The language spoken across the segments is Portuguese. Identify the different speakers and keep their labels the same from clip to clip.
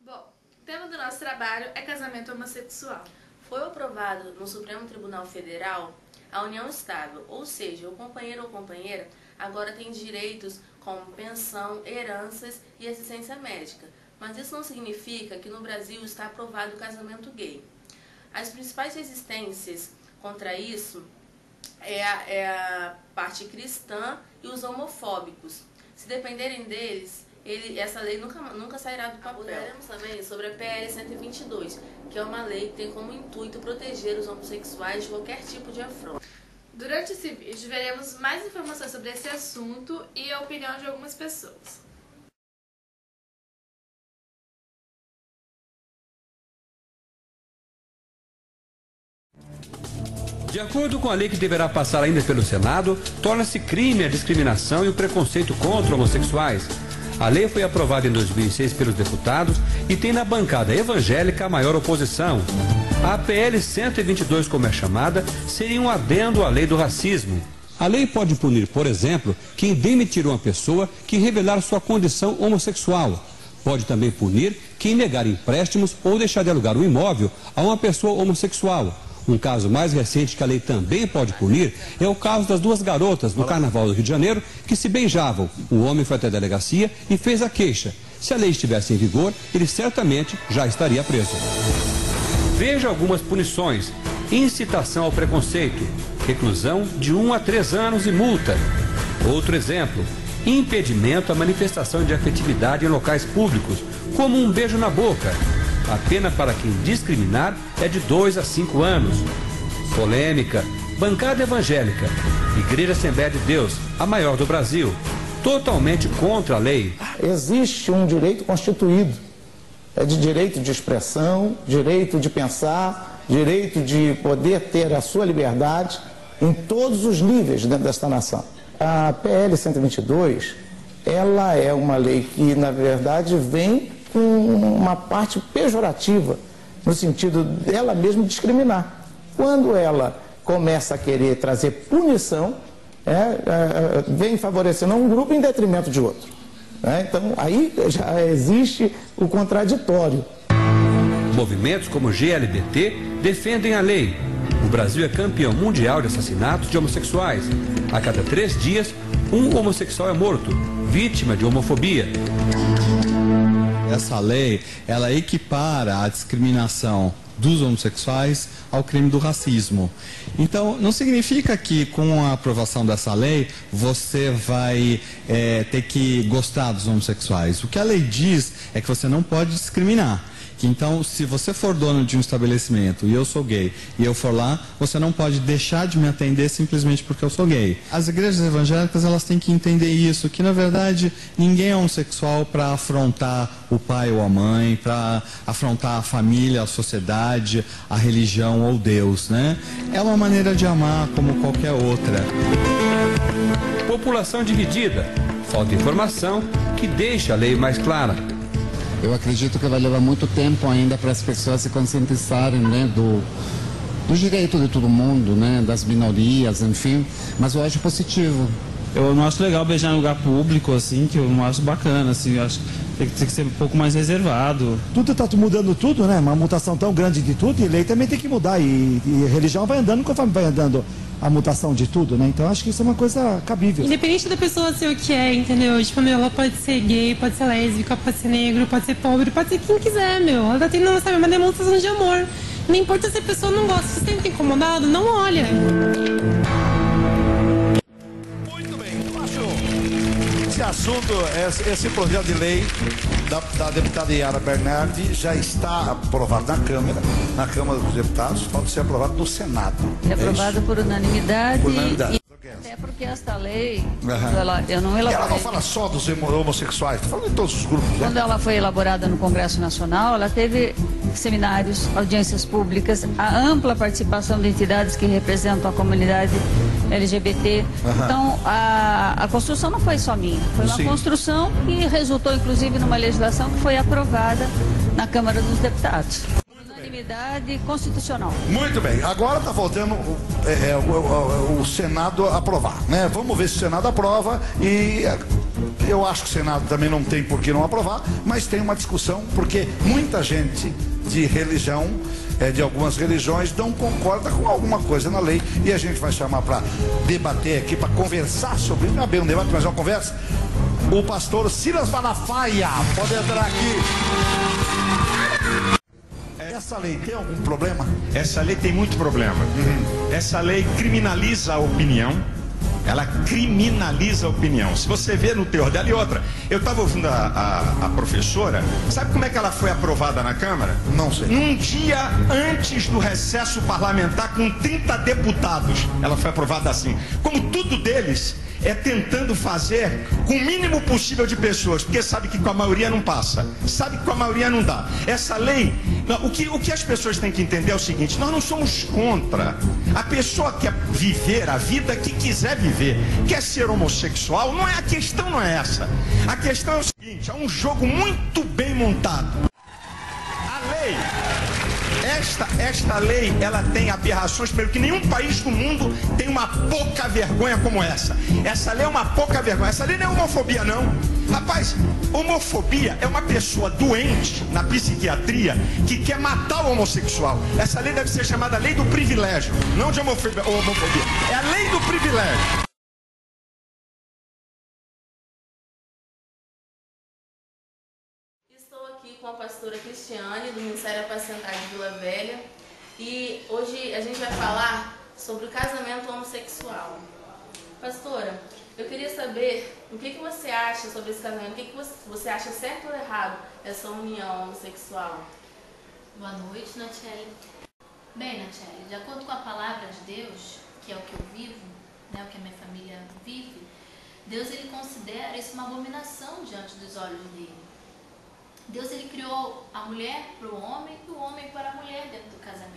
Speaker 1: Bom, o tema do nosso trabalho é casamento homossexual.
Speaker 2: Foi aprovado no Supremo Tribunal Federal a união estável, ou seja, o companheiro ou companheira agora tem direitos como pensão, heranças e assistência médica. Mas isso não significa que no Brasil está aprovado o casamento gay. As principais resistências contra isso é a parte cristã e os homofóbicos. Se dependerem deles, essa lei nunca sairá do papel. Abordaremos também sobre a PL 122, que é uma lei que tem como intuito proteger os homossexuais de qualquer tipo de afronta.
Speaker 1: Durante esse vídeo, veremos mais informações sobre esse assunto e a opinião de algumas pessoas.
Speaker 3: De acordo com a lei que deverá passar ainda pelo Senado, torna-se crime a discriminação e o preconceito contra homossexuais. A lei foi aprovada em 2006 pelos deputados e tem na bancada evangélica a maior oposição. A PL 122, como é chamada, seria um adendo à lei do racismo. A lei pode punir, por exemplo, quem demitir uma pessoa que revelar sua condição homossexual. Pode também punir quem negar empréstimos ou deixar de alugar um imóvel a uma pessoa homossexual. Um caso mais recente que a lei também pode punir é o caso das duas garotas no Carnaval do Rio de Janeiro que se beijavam. O homem foi até a delegacia e fez a queixa. Se a lei estivesse em vigor, ele certamente já estaria preso. Veja algumas punições: incitação ao preconceito, reclusão de 1 a 3 anos e multa. Outro exemplo: impedimento à manifestação de afetividade em locais públicos, como um beijo na boca. A pena para quem discriminar é de 2 a 5 anos. Polêmica: bancada evangélica, Igreja Assembleia de Deus, a maior do Brasil, totalmente contra a lei.
Speaker 4: Existe um direito constituído, é de direito de expressão, direito de pensar, direito de poder ter a sua liberdade em todos os níveis dentro desta nação. A PL 122, ela é uma lei que, na verdade, vem com uma parte pejorativa, no sentido dela mesma discriminar. Quando ela começa a querer trazer punição, vem favorecendo um grupo em detrimento de outro. Então, aí já existe o contraditório.
Speaker 3: Movimentos como o GLBT defendem a lei. O Brasil é campeão mundial de assassinatos de homossexuais. A cada 3 dias, um homossexual é morto, vítima de homofobia.
Speaker 5: Essa lei, ela equipara a discriminação dos homossexuais ao crime do racismo. Então, não significa que com a aprovação dessa lei você vai ter que gostar dos homossexuais. O que a lei diz é que você não pode discriminar. Então, se você for dono de um estabelecimento e eu sou gay e eu for lá, você não pode deixar de me atender simplesmente porque eu sou gay. As igrejas evangélicas, elas têm que entender isso, que na verdade ninguém é homossexual para afrontar o pai ou a mãe, para afrontar a família, a sociedade, a religião ou Deus, né? É uma maneira de amar como qualquer outra.
Speaker 3: População dividida, falta informação que deixa a lei mais clara.
Speaker 6: Eu acredito que vai levar muito tempo ainda para as pessoas se conscientizarem, né, do direito de todo mundo, né, das minorias, enfim, mas eu acho positivo.
Speaker 7: Eu não acho legal beijar em lugar público, assim, que eu não acho bacana, assim, eu acho que tem que ser um pouco mais reservado.
Speaker 8: Tudo está mudando tudo, né, uma mutação tão grande de tudo, e lei também tem que mudar, e religião vai andando conforme vai andando a mutação de tudo, né? Então acho que isso é uma coisa cabível.
Speaker 9: Independente da pessoa ser o que é, entendeu? Tipo, ela pode ser gay, pode ser lésbica, pode ser negro, pode ser pobre, pode ser quem quiser, Ela tá tendo, sabe, uma demonstração de amor. Não importa se a pessoa não gosta, se você tem incomodado, não olha.
Speaker 10: Muito bem, eu acho esse assunto, esse projeto de lei da deputada Yara Bernardi já está aprovado na Câmara dos Deputados, pode ser aprovado no Senado.
Speaker 11: É aprovado por unanimidade.
Speaker 10: Por unanimidade.
Speaker 11: Até porque esta lei,
Speaker 10: Uhum.
Speaker 11: eu não elaborei.
Speaker 10: Ela não fala só dos homossexuais, está falando de todos os grupos.
Speaker 11: Quando ela foi elaborada no Congresso Nacional, ela teve seminários, audiências públicas, a ampla participação de entidades que representam a comunidade LGBT. Uhum. Então, a construção não foi só minha, foi uma construção que resultou, inclusive, numa legislação que foi aprovada na Câmara dos Deputados. Unanimidade constitucional.
Speaker 10: Muito bem, agora está faltando o Senado aprovar, né? Vamos ver se o Senado aprova e Eu acho que o Senado também não tem por que não aprovar, mas tem uma discussão, porque muita gente de religião, de algumas religiões, não concorda com alguma coisa na lei, e a gente vai chamar para debater aqui, para conversar sobre isso. Não é bem um debate, mas é uma conversa. O pastor Silas Malafaia pode entrar aqui. Essa lei tem algum problema?
Speaker 12: Essa lei tem muito problema. Essa lei criminaliza a opinião. Ela criminaliza a opinião. Se você vê no teor dela, e outra, eu estava ouvindo a professora, sabe como é que ela foi aprovada na Câmara?
Speaker 10: Não sei.
Speaker 12: Num dia antes do recesso parlamentar, com 30 deputados, ela foi aprovada assim. Como tudo deles é tentando fazer com o mínimo possível de pessoas, porque sabe que com a maioria não passa, sabe que com a maioria não dá. Essa lei, o que as pessoas têm que entender é o seguinte: nós não somos contra. A pessoa quer viver a vida que quiser viver, quer ser homossexual, não é, a questão não é essa. A questão é o seguinte: é um jogo muito bem montado. A lei, esta lei, ela tem aberrações, pelo que nenhum país do mundo tem uma pouca vergonha como essa. Essa lei é uma pouca vergonha. Essa lei não é homofobia, não. Rapaz, homofobia é uma pessoa doente na psiquiatria que quer matar o homossexual. Essa lei deve ser chamada lei do privilégio, não de homofobia. É a lei do privilégio.
Speaker 2: Com a pastora Cristiane, do Ministério Apacentar de Vila Velha, e hoje a gente vai falar sobre o casamento homossexual. Pastora, eu queria saber o que você acha sobre esse casamento, o que você acha certo ou errado essa união homossexual?
Speaker 13: Boa noite, Natiele. Bem, Natiele, de acordo com a palavra de Deus, que é o que eu vivo, né, o que a minha família vive, Deus ele considera isso uma abominação diante dos olhos dele. Deus ele criou a mulher para o homem e o homem para a mulher dentro do casamento.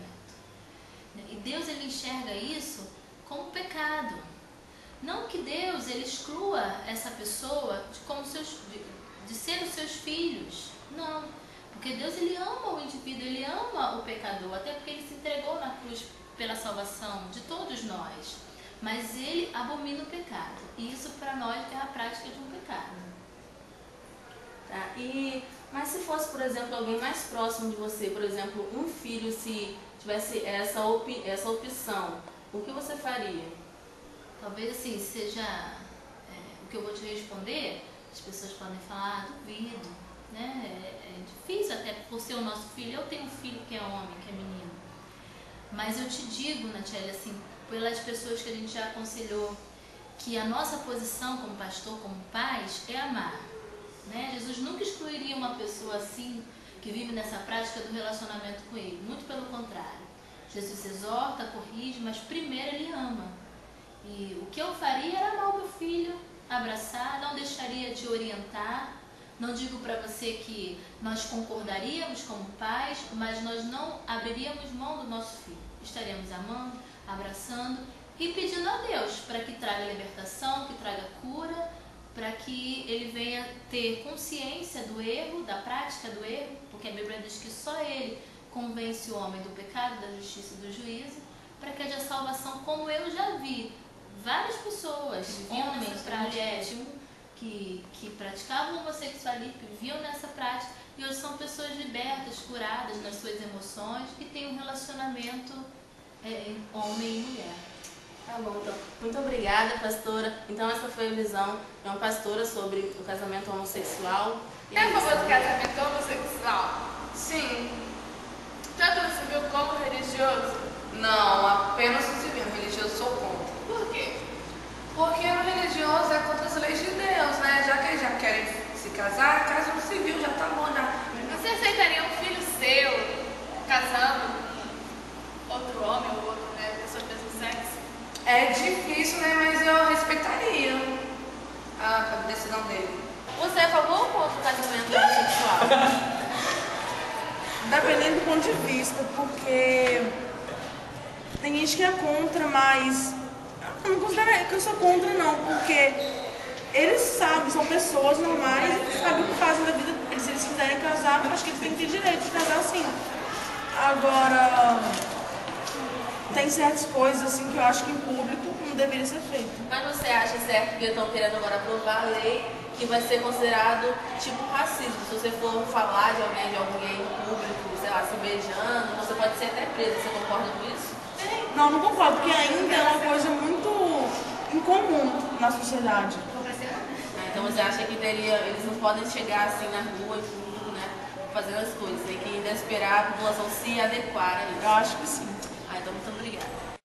Speaker 13: E Deus ele enxerga isso como pecado. Não que Deus ele exclua essa pessoa de ser os seus filhos. Não. Porque Deus ele ama o indivíduo, ele ama o pecador, até porque ele se entregou na cruz pela salvação de todos nós. Mas ele abomina o pecado. E isso para nós é a prática de um pecado.
Speaker 2: Tá? Mas se fosse, por exemplo, alguém mais próximo de você, por exemplo, um filho, se tivesse essa opção, o que você faria?
Speaker 13: Talvez assim, seja o que eu vou te responder, as pessoas podem falar, duvido, né? É difícil até por ser o nosso filho. Eu tenho um filho que é homem, que é menino. Mas eu te digo, Natiele, assim, pelas pessoas que a gente já aconselhou, que a nossa posição como pastor, como pais, é amar. Né? Jesus nunca excluiria uma pessoa assim, que vive nessa prática do relacionamento com ele. Muito pelo contrário. Jesus exorta, corrige, mas primeiro ele ama. E o que eu faria era amar o meu filho, abraçar, não deixaria de orientar. Não digo para você que nós concordaríamos como pais, mas nós não abriríamos mão do nosso filho. Estaríamos amando, abraçando e pedindo a Deus para que traga libertação, que traga cura, para que ele venha ter consciência do erro, da prática do erro, porque a Bíblia diz que só ele convence o homem do pecado, da justiça e do juízo, para que haja salvação, como eu já vi várias pessoas, homens, mulheres, que praticavam homossexualismo, que viviam nessa prática, e hoje são pessoas libertas, curadas nas suas emoções, e têm um relacionamento homem e mulher.
Speaker 2: Tá bom, então. Muito obrigada, pastora. Então essa foi a visão de uma pastora sobre o casamento homossexual.
Speaker 1: É a favor do casamento homossexual? Sim. Tanto no civil como religioso?
Speaker 14: Não, apenas no civil. No religioso sou contra.
Speaker 1: Por quê?
Speaker 14: Porque no religioso é contra as leis de Deus, né? Já que eles já querem se casar, casa no civil, já tá bom, já.
Speaker 1: Você aceitaria um filho seu casando outro homem ou outro, né, pessoa do mesmo sexo?
Speaker 14: É difícil, né? Mas eu respeitaria a decisão dele.
Speaker 2: Você é a favor ou contra o casamento homossexual?
Speaker 15: Dependendo do ponto de vista, porque tem gente que é contra, mas eu não considero que eu sou contra, não, porque eles sabem, são pessoas normais, sabem o que fazem da vida deles. Se eles quiserem casar, eu acho que eles têm que ter direito de casar sim. Agora, tem certas coisas assim que eu acho que em público não deveria ser feito.
Speaker 2: Mas você acha certo que estão querendo agora aprovar a lei que vai ser considerado tipo racismo? Se você for falar de alguém em público, sei lá, se beijando, você pode ser até preso. Você concorda com isso?
Speaker 15: Não, não concordo, porque ainda é uma coisa muito incomum na sociedade.
Speaker 2: Então você acha que eles não podem chegar assim na rua e tudo, né? Fazendo as coisas. Tem que ainda esperar a população se adequar a isso.
Speaker 15: Eu acho que sim.
Speaker 2: Então muito obrigada.